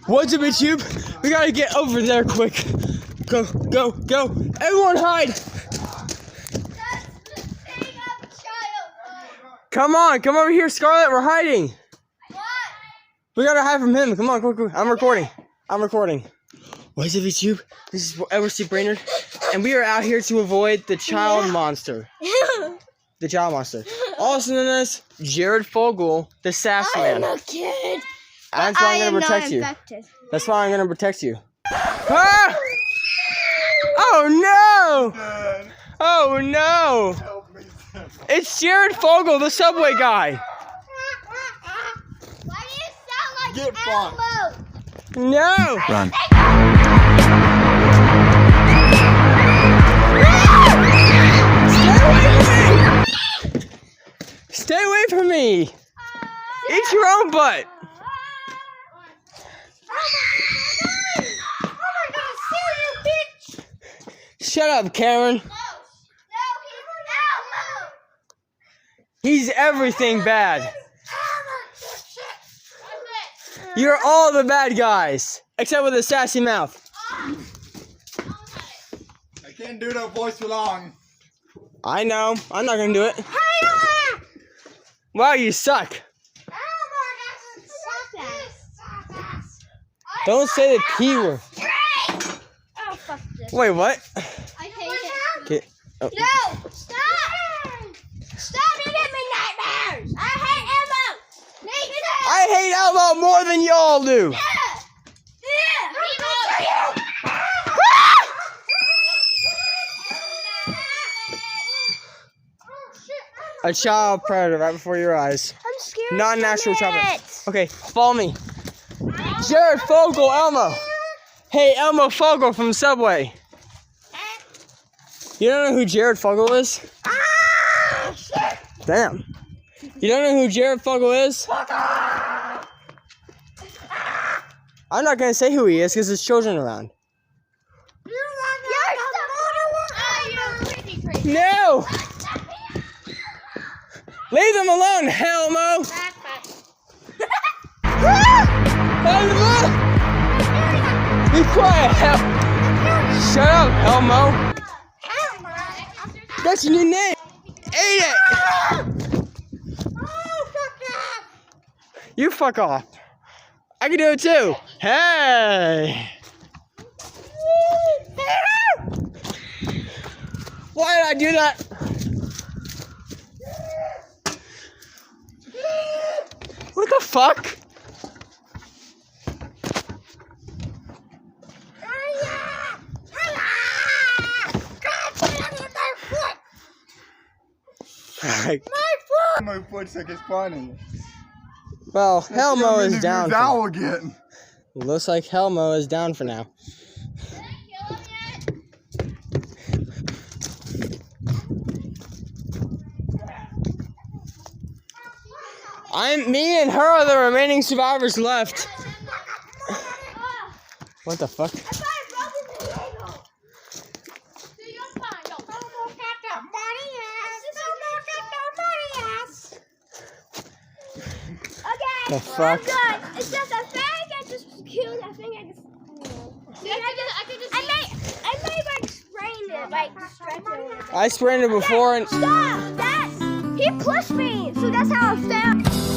What's up, YouTube? We gotta get over there quick. Go, go, go. Everyone hide. Come on, come over here, Scarlett. We're hiding. What? We gotta hide from him. Come on, quick, quick. I'm recording. What's up, YouTube? This is Edward C. Brainerd, and we are out here to avoid the child monster. The child monster. Also known as Jared Fogle, the sass man. I'm a kid. That's why I'm gonna protect you. That's why I'm gonna protect you. Ah! Oh no! Oh no! It's Jared Fogle, the subway guy. Why do you sound like Get fucked. No! Run. Stay away from me! Eat your own butt! Oh my God, see you, bitch! Shut up, Karen. No, He's everything bad. Elmo! You're all the bad guys, except with a sassy mouth. I can't do that voice for long. I know. I'm not gonna do it. Wow, you suck. Don't say the P word. Oh, fuck this. Wait, what? I hate it. Okay. Oh. No! Stop! Stop! You give me nightmares! I hate Elmo! I hate Elmo more than y'all do. A child predator right before your eyes. I'm scared. Non-natural chopper. Okay, follow me. Jared Fogle, Elmo. Hey, Elmo Fogle from Subway. You don't know who Jared Fogle is? Damn. You don't know who Jared Fogle is? I'm not gonna say who he is because there's children around. No! Leave them alone, Hellmo! Hellmo! Be quiet, Hell! Shut up, Hellmo! That's your new name! Eat it! You fuck off. I can do it too. Hey! Why did I do that? What the fuck? My foot's like it's funny. Well, Hellmo is down. Owl again. Looks like Hellmo is down for now. Me and her are the remaining survivors left. What the fuck? The fuck? It's just a thing. I just killed. I think I just. I may like sprain it, like stretch it. I sprained it before and. Stop! He pushed me, so that's how I fell.